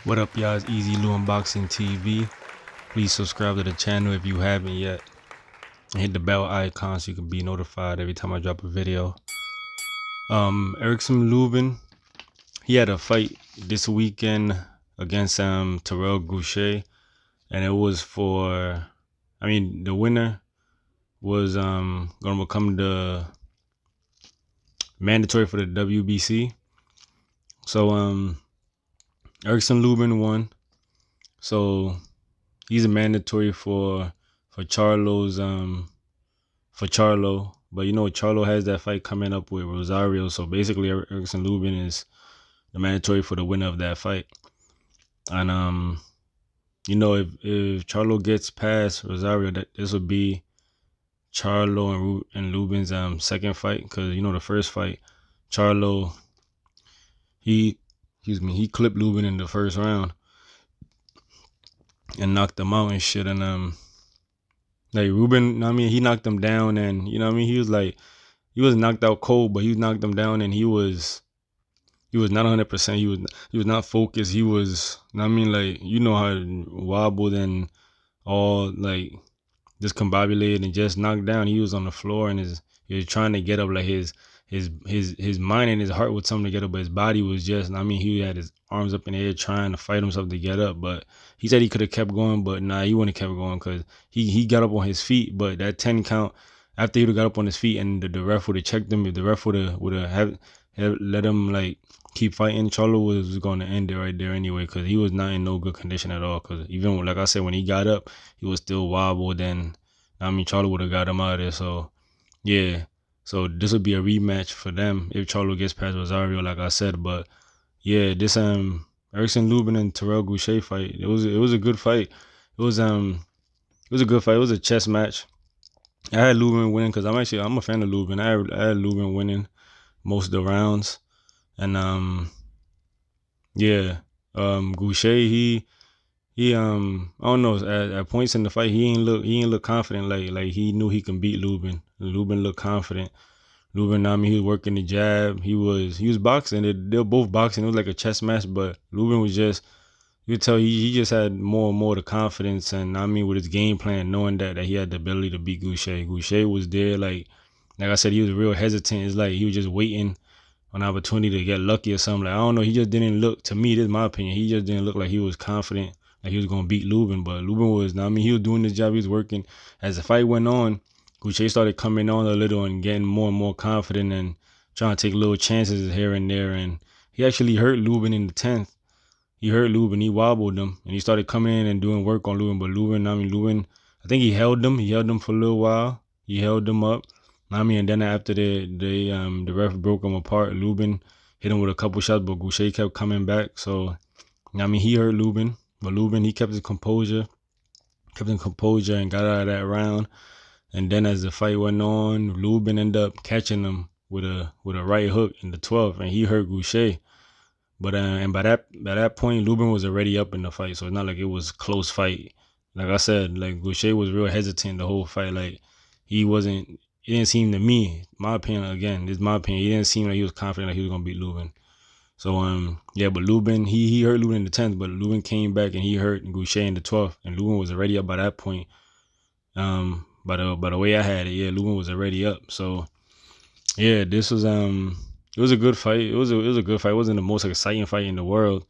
What up, y'all? It's Easy Lou Unboxing TV. Please subscribe to the channel if you haven't yet. And hit the bell icon so you can be notified every time I drop a video. Erickson Lubin, he had a fight this weekend against Terrell Goucher, and it was the winner was gonna become the mandatory for the WBC. So Erickson Lubin won. So he's a mandatory for Charlo's for Charlo. But you know Charlo has that fight coming up with Rosario. So basically Erickson Lubin is the mandatory for the winner of that fight. And you know, if Charlo gets past Rosario, this would be Charlo and Lubin's second fight, because you know the first fight, Charlo he clipped Lubin in the first round and knocked him out and shit. And like Ruben, he knocked him down, and he was knocked out cold, but he knocked him down, and he was not 100%. He was not focused. He was, like, you know how wobbled and all like discombobulated and just knocked down. He was on the floor, and he was trying to get up. Like his mind and his heart was something to get up, but his body was just, he had his arms up in the air trying to fight himself to get up. But he said he could have kept going, but nah, he wouldn't have kept going, because he got up on his feet. But that 10 count, after he would have got up on his feet and the ref would have checked him, if the ref would have let him like keep fighting, Charlo was going to end it right there anyway, because he was not in no good condition at all. Because even, like I said, when he got up, he was still wobbled, and Charlo would have got him out of there. So yeah, so this would be a rematch for them if Charlo gets past Rosario, like I said. But yeah, this Erickson Lubin and Terrell Goucher fight, it was a good fight. It was a good fight. It was a chess match. I had Lubin winning because I'm a fan of Lubin. I had Lubin winning most of the rounds. And yeah, Goucher, he I don't know, at points in the fight he ain't look confident, like he knew he can beat Lubin. Lubin looked confident. Lubin, he was working the jab. He was boxing. They were both boxing. It was like a chess match, but Lubin was just, you could tell he just had more and more the confidence, and with his game plan, knowing that he had the ability to beat Goucher. Goucher was there, like I said, he was real hesitant. It's like he was just waiting on an opportunity to get lucky or something. Like, I don't know, he just didn't look, to me, this is my opinion, he just didn't look like he was confident, like he was gonna beat Lubin. But Lubin was, he was doing his job, he was working. As the fight went on, Goucher started coming on a little and getting more and more confident and trying to take little chances here and there. And he actually hurt Lubin in the 10th. He hurt Lubin, he wobbled him, and he started coming in and doing work on Lubin. But Lubin, I think he held him for a little while. He held him up. And then after the ref broke him apart, Lubin hit him with a couple shots, but Goucher kept coming back. So he hurt Lubin, but Lubin, he kept his composure and got out of that round. And then as the fight went on, Lubin ended up catching him with a right hook in the 12th, and he hurt Goucher. But and by that point, Lubin was already up in the fight, so it's not like it was a close fight. Like I said, like Goucher was real hesitant the whole fight. Like he wasn't. It didn't seem to me, my opinion, again, this is my opinion, he didn't seem like he was confident that he was gonna beat Lubin. So yeah, but Lubin, he hurt Lubin in the 10th, but Lubin came back and he hurt Goucher in the 12th, and Lubin was already up by that point. By the way I had it, yeah, Lubin was already up. So yeah, this was it was a good fight. It was a good fight. It wasn't the most exciting fight in the world.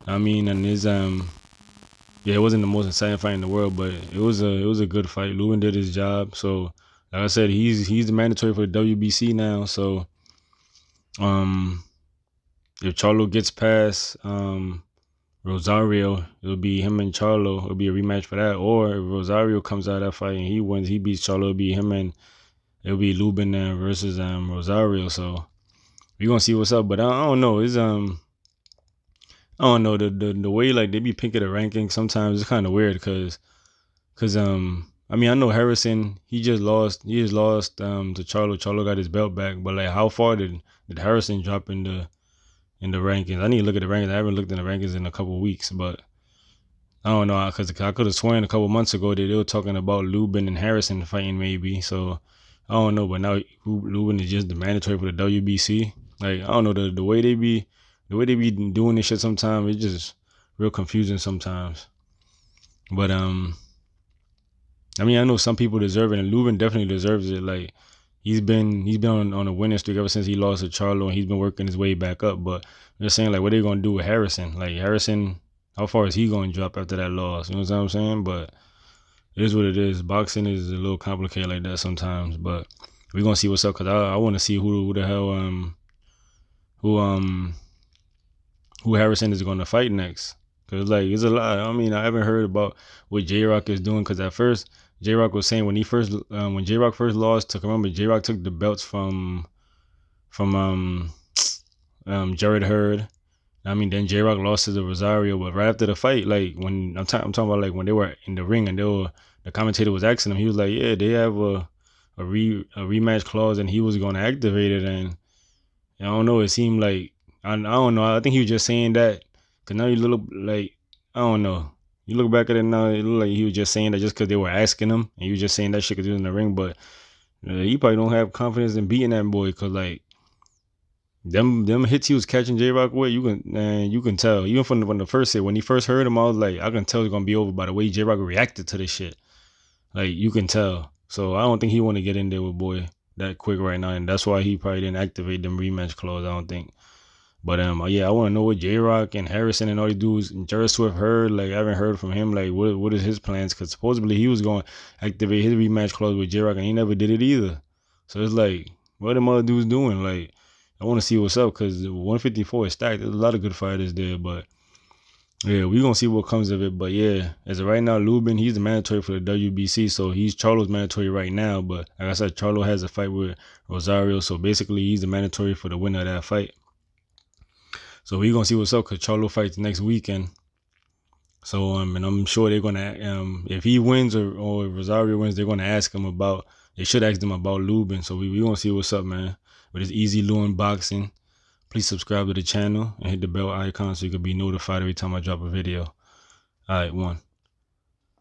And it's yeah, it wasn't the most exciting fight in the world, but it was a good fight. Lubin did his job. So like I said, he's the mandatory for the WBC now. So if Charlo gets past Rosario, it'll be him and Charlo. It'll be a rematch for that. Or if Rosario comes out of that fight and he wins, he beats Charlo, it'll be Lubin versus Rosario. So we're gonna see what's up. But I don't know. It's I don't know, the way like they be picking the ranking sometimes it's kind of weird, because I know Harrison, he just lost to Charlo. Charlo got his belt back, but like how far did Harrison drop in the rankings? I need to look at the rankings. I haven't looked in the rankings in a couple of weeks, but I don't know, because I could have sworn a couple months ago that they were talking about Lubin and Harrison fighting maybe. So I don't know, but now Lubin is just the mandatory for the WBC. Like I don't know, the way they be doing this shit sometimes, it just real confusing sometimes. But I mean, I know some people deserve it, and Lubin definitely deserves it. Like he's been on a winning streak ever since he lost to Charlo, and he's been working his way back up. But I'm just saying, like, what are they gonna do with Harrison? Like Harrison, how far is he gonna drop after that loss? You know what I'm saying? But it is what it is. Boxing is a little complicated like that sometimes. But we're gonna see what's up, cause I want to see who the hell who who Harrison is gonna fight next. Cause like it's a lot. I mean, I haven't heard about what J Rock is doing. Cause at first J Rock was saying when J Rock first lost to, remember, J Rock took the belts from Jared Hurd. I mean, then J Rock lost to the Rosario, but right after the fight, like when I'm talking about, like when they were in the ring and the commentator was asking him, he was like, yeah, they have a rematch clause, and he was gonna activate it. And I don't know, it seemed like I don't know. I think he was just saying that because now you look like, I don't know. You look back at it now, it looked like he was just saying that just because they were asking him, and he was just saying that shit because he was in the ring. But he probably don't have confidence in beating that boy, because like them hits he was catching J Rock with, you can tell even from the first hit. When he first heard him, I was like, I can tell it's gonna be over by the way J Rock reacted to this shit. Like you can tell. So I don't think he want to get in there with boy that quick right now, and that's why he probably didn't activate them rematch clause. I don't think. But yeah, I want to know what J Rock and Harrison and all these dudes and Jared Swift heard. Like I haven't heard from him. Like what is his plans? Because supposedly he was going to activate his rematch clause with J Rock, and he never did it either. So it's like, what them other dudes doing? Like I want to see what's up, because 154 is stacked. There's a lot of good fighters there, but yeah, we gonna see what comes of it. But yeah, as of right now, Lubin, he's the mandatory for the WBC, so he's Charlo's mandatory right now. But like I said, Charlo has a fight with Rosario, so basically he's the mandatory for the winner of that fight. So we gonna see what's up, because Charlo fights next weekend. So and I'm sure they're gonna if he wins or Rosario wins, they're gonna ask him about. They should ask them about Lubin. So we gonna see what's up, man. But it's Easy Lubin Boxing. Please subscribe to the channel and hit the bell icon so you can be notified every time I drop a video. All right, one.